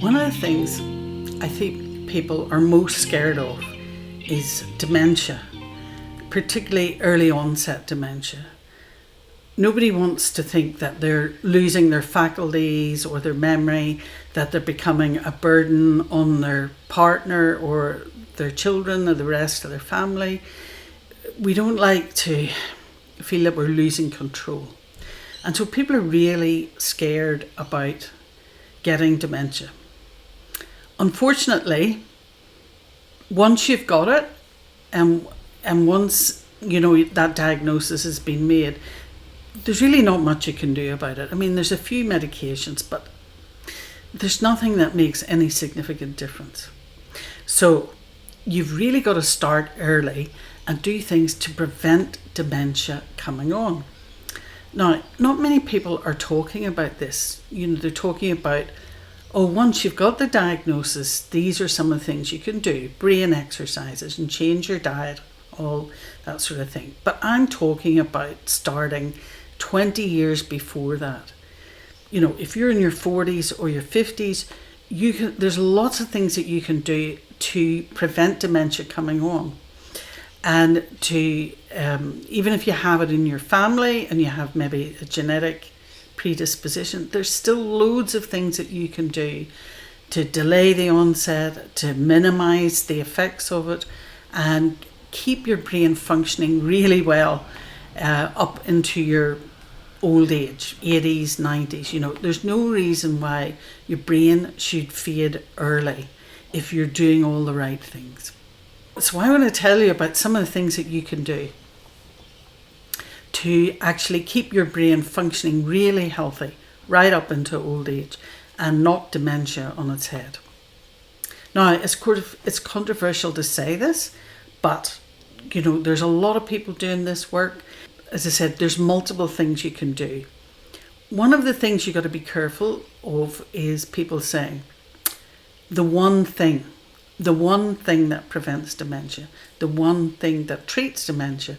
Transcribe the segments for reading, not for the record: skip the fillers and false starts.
One of the things I think people are most scared of is dementia, particularly early onset dementia. Nobody wants to think that they're losing their faculties or their memory, that they're becoming a burden on their partner or their children or the rest of their family. We don't like to feel that we're losing control. And so people are really scared about getting dementia. Unfortunately, once you've got it and once that diagnosis has been made, there's really not much you can do about it. I mean, there's a few medications, but there's nothing that makes any significant difference. So you've really got to start early and do things to prevent dementia coming on. Now, not many people are talking about this. They're talking about, once you've got the diagnosis, these are some of the things you can do, brain exercises and change your diet, all that sort of thing. But I'm talking about starting 20 years before that. If you're in your 40s or your 50s, there's lots of things that you can do to prevent dementia coming on. And to, even if you have it in your family and you have maybe a genetic predisposition, there's still loads of things that you can do to delay the onset, to minimize the effects of it, and keep your brain functioning really well up into your old age, 80s, 90s. There's no reason why your brain should fade early if you're doing all the right things. So I want to tell you about some of the things that you can do to actually keep your brain functioning really healthy right up into old age and knock dementia on its head. Now, it's controversial to say this, but there's a lot of people doing this work. As I said, there's multiple things you can do. One of the things you've got to be careful of is people saying, the one thing that prevents dementia, the one thing that treats dementia.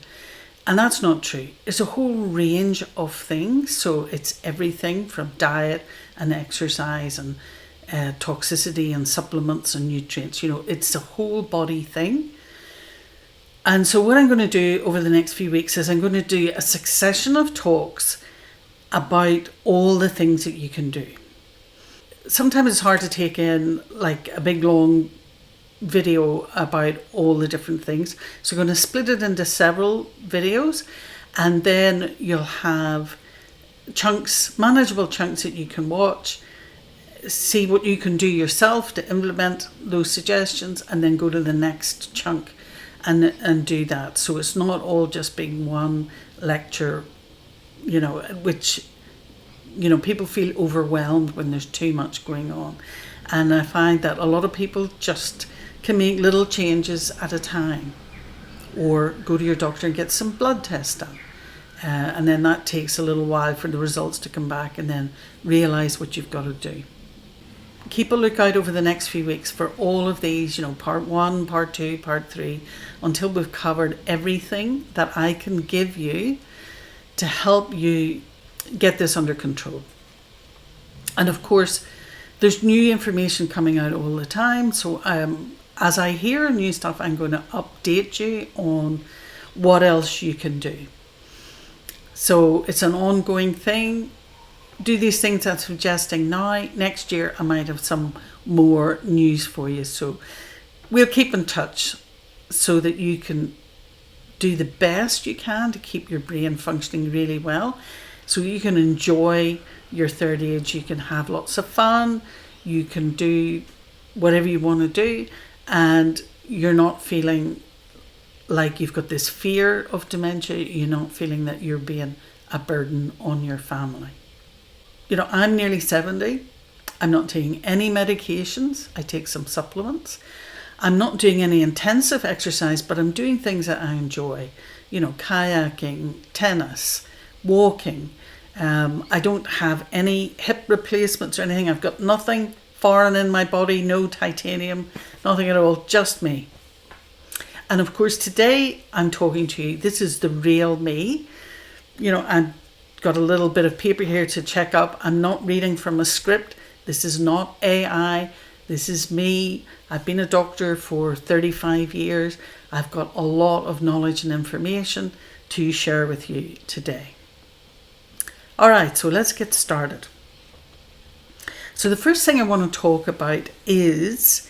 And that's not true. It's a whole range of things. So it's everything from diet and exercise and toxicity and supplements and nutrients. It's a whole body thing. And so what I'm going to do over the next few weeks is I'm going to do a succession of talks about all the things that you can do. Sometimes it's hard to take in like a big long video about all the different things. So I'm going to split it into several videos, and then you'll have chunks, manageable chunks that you can watch, see what you can do yourself to implement those suggestions, and then go to the next chunk and do that. So it's not all just being one lecture, which people feel overwhelmed when there's too much going on. And I find that a lot of people just can make little changes at a time, or go to your doctor and get some blood tests done. And then that takes a little while for the results to come back, and then realize what you've got to do. Keep a lookout over the next few weeks for all of these, part 1, part 2, part 3, until we've covered everything that I can give you to help you get this under control. And of course, there's new information coming out all the time. So as I hear new stuff, I'm going to update you on what else you can do. So it's an ongoing thing. Do these things I'm suggesting now. Next year, I might have some more news for you. So we'll keep in touch so that you can do the best you can to keep your brain functioning really well. So you can enjoy your third age. You can have lots of fun. You can do whatever you want to do. And you're not feeling like you've got this fear of dementia. You're not feeling that you're being a burden on your family. I'm nearly 70. I'm not taking any medications. I take some supplements. I'm not doing any intensive exercise, but I'm doing things that I enjoy. Kayaking, tennis, walking. I don't have any hip replacements or anything. I've got nothing foreign in my body, no titanium, nothing at all, just me. And of course, today I'm talking to you. This is the real me. I've got a little bit of paper here to check up. I'm not reading from a script. This is not AI. This is me. I've been a doctor for 35 years. I've got a lot of knowledge and information to share with you today. All right, so let's get started. So the first thing I want to talk about is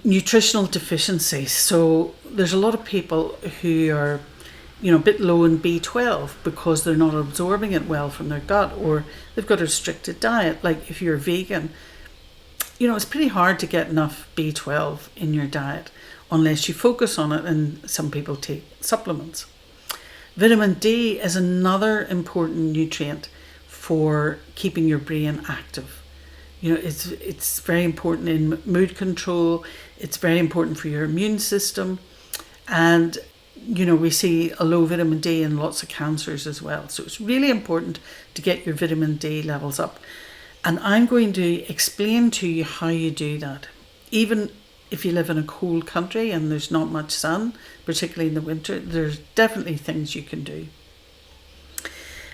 nutritional deficiencies. So there's a lot of people who are, a bit low in B12 because they're not absorbing it well from their gut, or they've got a restricted diet. Like if you're vegan, it's pretty hard to get enough B12 in your diet unless you focus on it, and some people take supplements. Vitamin D is another important nutrient for keeping your brain active. It's very important in mood control. It's very important for your immune system. And, we see a low vitamin D in lots of cancers as well. So it's really important to get your vitamin D levels up. And I'm going to explain to you how you do that. Even if you live in a cold country and there's not much sun, particularly in the winter, there's definitely things you can do.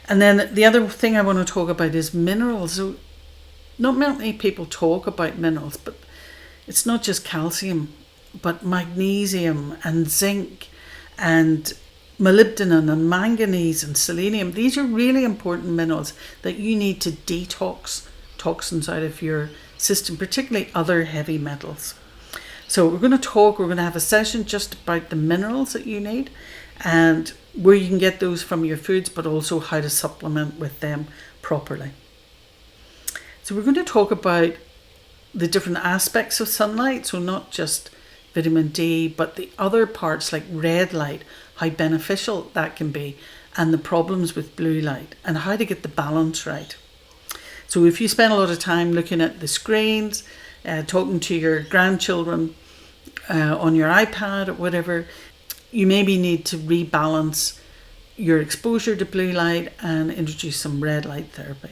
And then the other thing I want to talk about is minerals. So not many people talk about minerals, but it's not just calcium, but magnesium and zinc and molybdenum and manganese and selenium. These are really important minerals that you need to detox toxins out of your system, particularly other heavy metals. So we're going to have a session just about the minerals that you need and where you can get those from your foods, but also how to supplement with them properly. So we're going to talk about the different aspects of sunlight, so not just vitamin D, but the other parts like red light, how beneficial that can be, and the problems with blue light, and how to get the balance right. So if you spend a lot of time looking at the screens, talking to your grandchildren on your iPad or whatever, you maybe need to rebalance your exposure to blue light and introduce some red light therapy.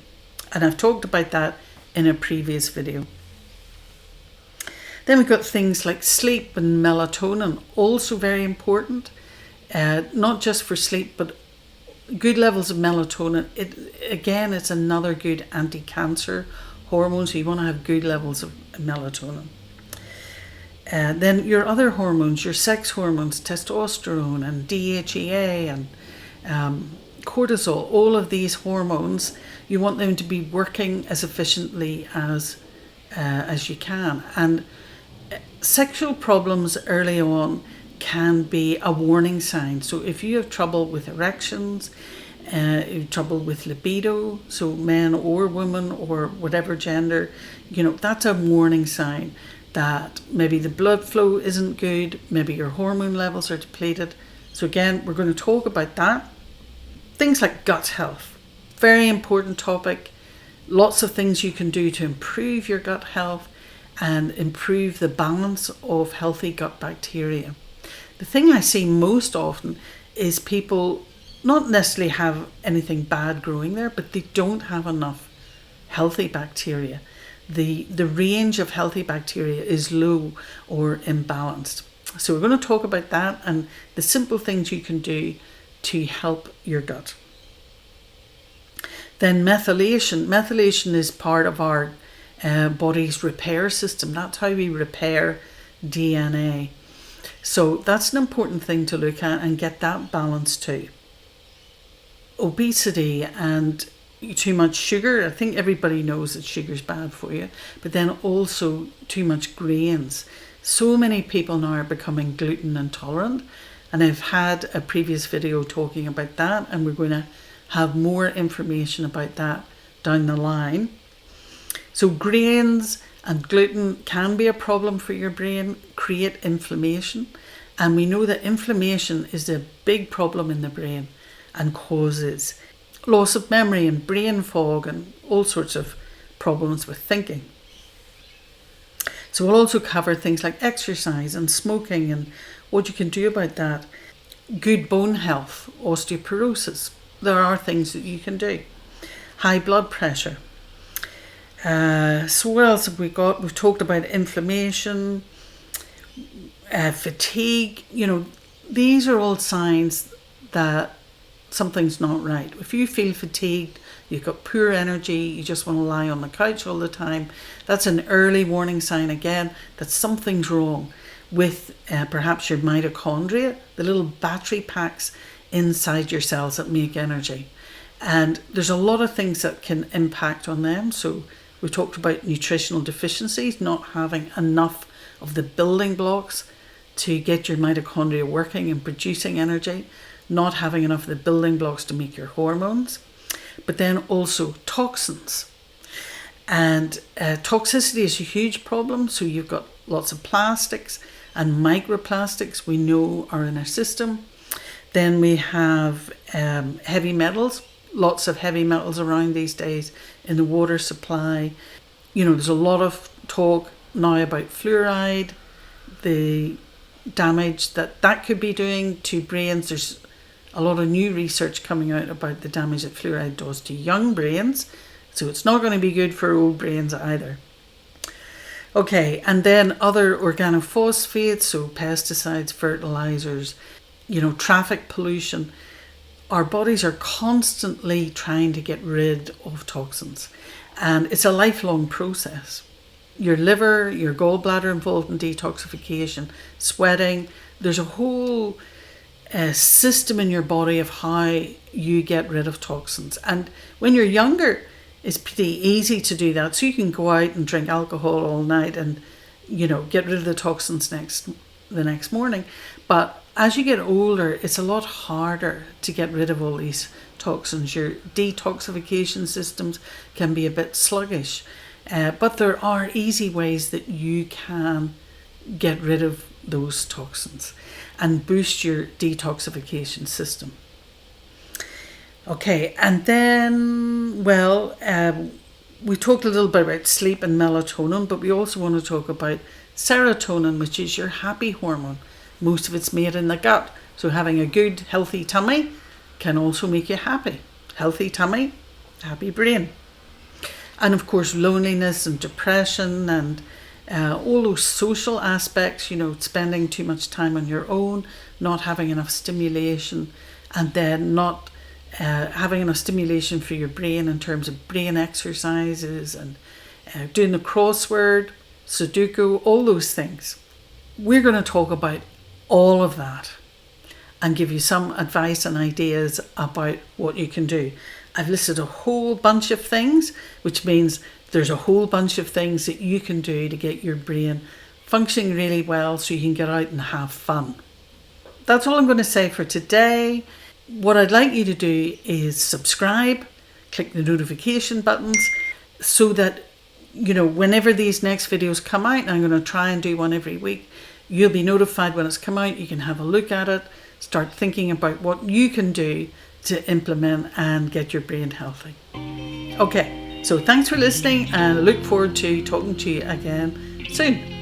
And I've talked about that in a previous video. Then we've got things like sleep and melatonin, also very important, not just for sleep, but good levels of melatonin. It's another good anti-cancer hormone, so you want to have good levels of melatonin. Then your other hormones, your sex hormones, testosterone and DHEA and cortisol, all of these hormones, you want them to be working as efficiently as you can. And sexual problems early on can be a warning sign. So if you have trouble with erections, trouble with libido, so men or women or whatever gender, that's a warning sign that maybe the blood flow isn't good, maybe your hormone levels are depleted. So again, we're going to talk about that. Things like gut health, very important topic. Lots of things you can do to improve your gut health and improve the balance of healthy gut bacteria. The thing I see most often is people not necessarily have anything bad growing there, but they don't have enough healthy bacteria. The range of healthy bacteria is low or imbalanced. So we're going to talk about that and the simple things you can do to help your gut. Then methylation. Methylation is part of our body's repair system. That's how we repair DNA. So that's an important thing to look at and get that balance too. Obesity and too much sugar. I think everybody knows that sugar's bad for you, but then also too much grains. So many people now are becoming gluten intolerant, and I've had a previous video talking about that, and we're going to have more information about that down the line. So grains and gluten can be a problem for your brain, create inflammation, and we know that inflammation is a big problem in the brain and causes loss of memory and brain fog and all sorts of problems with thinking. So we'll also cover things like exercise and smoking and what you can do about that. Good bone health, osteoporosis. There are things that you can do. High blood pressure. So what else have we got? We've talked about inflammation, fatigue. These are all signs that something's not right. If you feel fatigued, you've got poor energy, you just want to lie on the couch all the time, that's an early warning sign again that something's wrong with perhaps your mitochondria, the little battery packs inside your cells that make energy. And there's a lot of things that can impact on them. So we talked about nutritional deficiencies, not having enough of the building blocks to get your mitochondria working and producing energy, not having enough of the building blocks to make your hormones, but then also toxins. And toxicity is a huge problem. So you've got lots of plastics and microplastics we know are in our system. Then we have heavy metals, lots of heavy metals around these days in the water supply. You know, there's a lot of talk now about fluoride, the damage that could be doing to brains. There's a lot of new research coming out about the damage that fluoride does to young brains. So it's not going to be good for old brains either. Okay, and then other organophosphates, so pesticides, fertilizers, you know, traffic pollution. Our bodies are constantly trying to get rid of toxins, and it's a lifelong process. Your liver, your gallbladder involved in detoxification, sweating. There's a whole system in your body of how you get rid of toxins. And when you're younger, it's pretty easy to do that. So you can go out and drink alcohol all night and, you know, get rid of the toxins the next morning. But as you get older, it's a lot harder to get rid of all these toxins. Your detoxification systems can be a bit sluggish. But there are easy ways that you can get rid of those toxins and boost your detoxification system. Okay, and then, we talked a little bit about sleep and melatonin, but we also want to talk about serotonin, which is your happy hormone. Most of it's made in the gut. So having a good, healthy tummy can also make you happy. Healthy tummy, happy brain. And of course, loneliness and depression and all those social aspects, you know, spending too much time on your own, not having enough stimulation, and then not having enough stimulation for your brain in terms of brain exercises and doing the crossword, Sudoku, all those things. We're going to talk about all of that and give you some advice and ideas about what you can do. I've listed a whole bunch of things, which means there's a whole bunch of things that you can do to get your brain functioning really well so you can get out and have fun. That's all I'm going to say for today. What I'd like you to do is subscribe, click the notification buttons so that, you know, whenever these next videos come out, and I'm going to try and do one every week, you'll be notified when it's come out. You can have a look at it, start thinking about what you can do to implement and get your brain healthy. Okay, so thanks for listening, and I look forward to talking to you again soon.